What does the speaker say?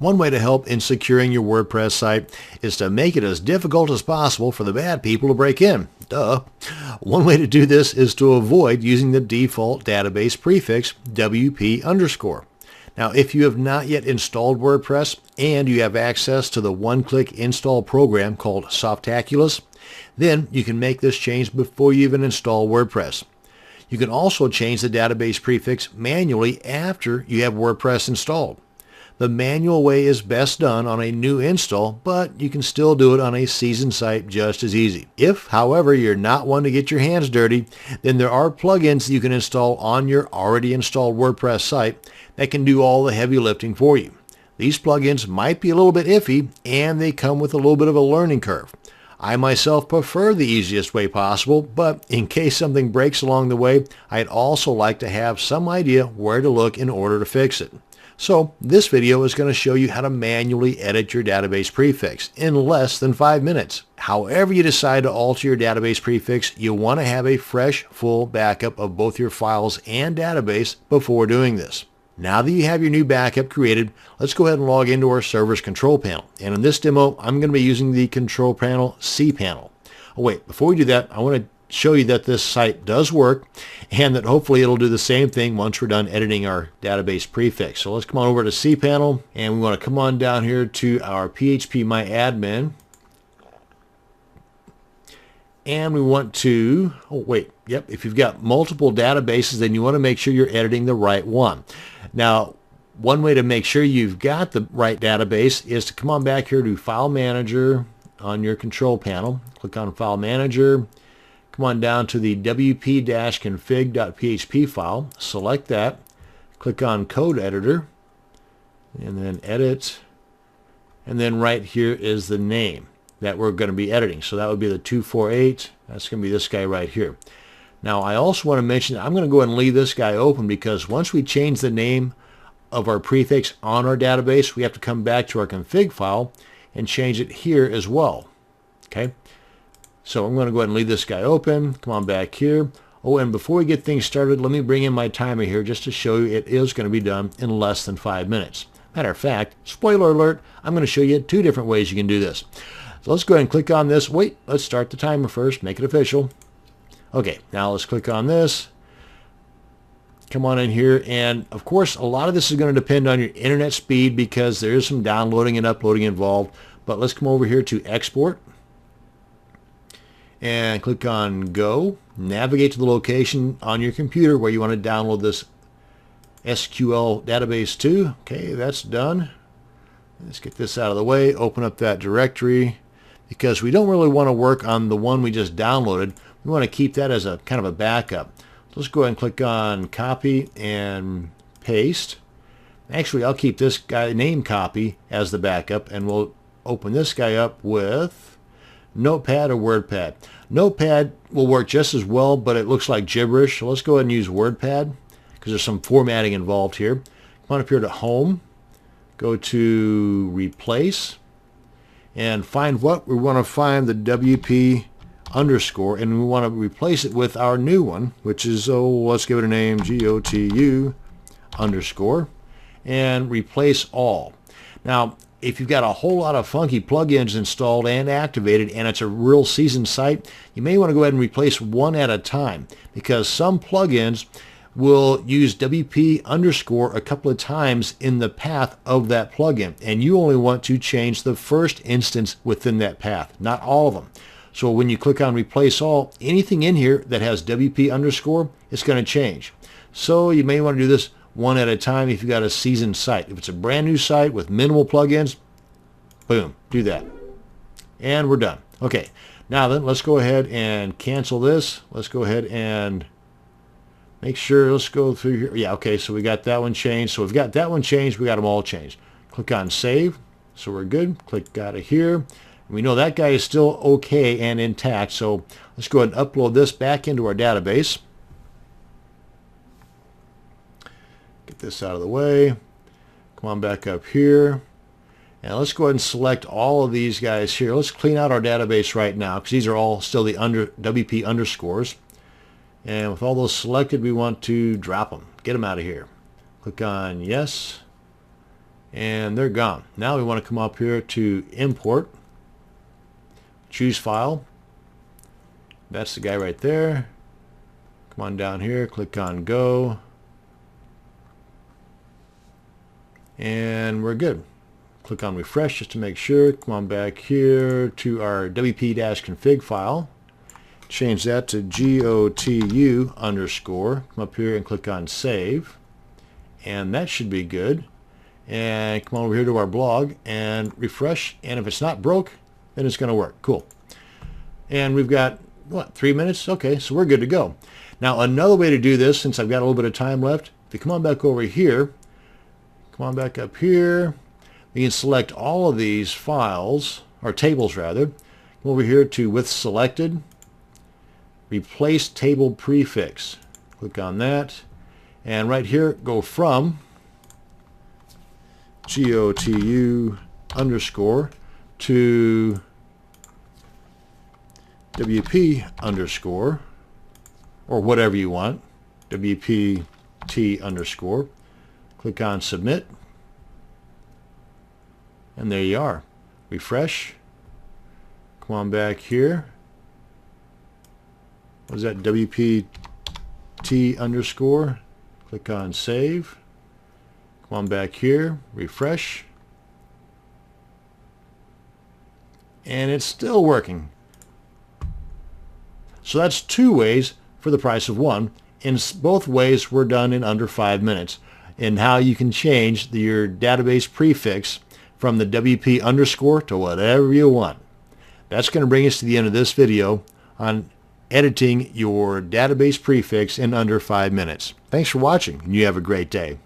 One way to help in securing your WordPress site is to make it as difficult as possible for the bad people to break in. Duh. One way to do this is to avoid using the default database prefix WP_. Now, if you have not yet installed WordPress and you have access to the one-click install program called Softaculous, then you can make this change before you even install WordPress. You can also change the database prefix manually after you have WordPress installed. The manual way is best done on a new install, but you can still do it on a seasoned site just as easy. If, however, you're not one to get your hands dirty, then there are plugins you can install on your already installed WordPress site that can do all the heavy lifting for you. These plugins might be a little bit iffy, and they come with a little bit of a learning curve. I myself prefer the easiest way possible, but in case something breaks along the way, I'd also like to have some idea where to look in order to fix it. So this video is going to show you how to manually edit your database prefix in less than 5 minutes. However you decide to alter your database prefix, you'll want to have a fresh, full backup of both your files and database before doing this. Now that you have your new backup created, let's go ahead and log into our server's control panel. And in this demo, I'm going to be using the control panel cPanel. Oh wait, before we do that, I want to show you that this site does work and that hopefully it'll do the same thing once we're done editing our database prefix. So let's come on over to cPanel, and we want to come on down here to our phpMyAdmin, and we want to, if you've got multiple databases, then you want to make sure you're editing the right one. Now, one way to make sure you've got the right database is to come on back here to File Manager on your control panel, click on File Manager, come on down to the wp-config.php file, select that, click on Code Editor, and then Edit, and then right here is the name that we're going to be editing. So that would be the 248, that's going to be this guy right here. Now I also want to mention that I'm going to go ahead and leave this guy open because once we change the name of our prefix on our database, we have to come back to our config file and change it here as well. Okay, so I'm going to go ahead and leave this guy open. Come on back here. Oh, and before we get things started, let me bring in my timer here just to show you it is going to be done in less than 5 minutes. Matter of fact, spoiler alert, I'm going to show you 2 different ways you can do this. So let's go ahead and click on this. Wait, let's start the timer first, make it official. Okay, now let's click on this. Come on in here, and of course a lot of this is going to depend on your internet speed because there is some downloading and uploading involved. But let's come over here to Export and click on Go. Navigate to the location on your computer where you want to download this SQL database to. Okay, that's done. Let's get this out of the way. Open up that directory because we don't really want to work on the one we just downloaded. We want to keep that as a kind of a backup. So let's go ahead and click on Copy and Paste. Actually, I'll keep this guy name copy as the backup, and we'll open this guy up with Notepad or WordPad. Notepad will work just as well, but it looks like gibberish. So let's go ahead and use WordPad because there's some formatting involved here. Come on up here to Home. Go to Replace and find what we want to find, the WP_, and we want to replace it with our new one, which is, let's give it a name, GOTU_, and replace all. Now, if you've got a whole lot of funky plugins installed and activated and it's a real seasoned site, you may want to go ahead and replace one at a time because some plugins will use WP_ a couple of times in the path of that plugin, and you only want to change the first instance within that path, not all of them. So when you click on Replace All, anything in here that has WP_, it's going to change. So you may want to do this one at a time if you've got a seasoned site. If it's a brand new site with minimal plugins, boom, do that. And we're done. Okay, now then let's go ahead and cancel this. Let's go ahead and make sure, let's go through here. Yeah, okay, so we got that one changed. So we've got that one changed, we got them all changed. Click on Save, so we're good. Click out of here. We know that guy is still okay and intact, so let's go ahead and upload this back into our database. Get this out of the way. Come on back up here. And let's go ahead and select all of these guys here. Let's clean out our database right now because these are all still the WP_. And with all those selected, we want to drop them. Get them out of here. Click on Yes. and they're gone. Now we want to come up here to import, choose file. That's the guy right there. Come on down here, click on go, and we're good. Click on refresh just to make sure. Come on back here to our wp-config file. Change that to GOTU underscore. Come up here and click on save. And that should be good. And come over here to our blog and refresh. And if it's not broke, then it's going to work. Cool. And we've got, what, 3 minutes? Okay, so we're good to go. Now another way to do this, since I've got a little bit of time left, if you come on back over here, come on back up here, we can select all of these files, or tables rather. Come over here to with selected, replace table prefix. Click on that. And right here, go from GOTU underscore to WP underscore, or whatever you want, WPT underscore. Click on submit. And there you are. Refresh. Come on back here. What is that? WPT underscore. Click on save. Come on back here. Refresh. And it's still working. So that's 2 ways for the price of 1. In both ways were done in under 5 minutes. And how you can change your database prefix from the WP underscore to whatever you want. That's going to bring us to the end of this video on editing your database prefix in under 5 minutes. Thanks for watching, and you have a great day.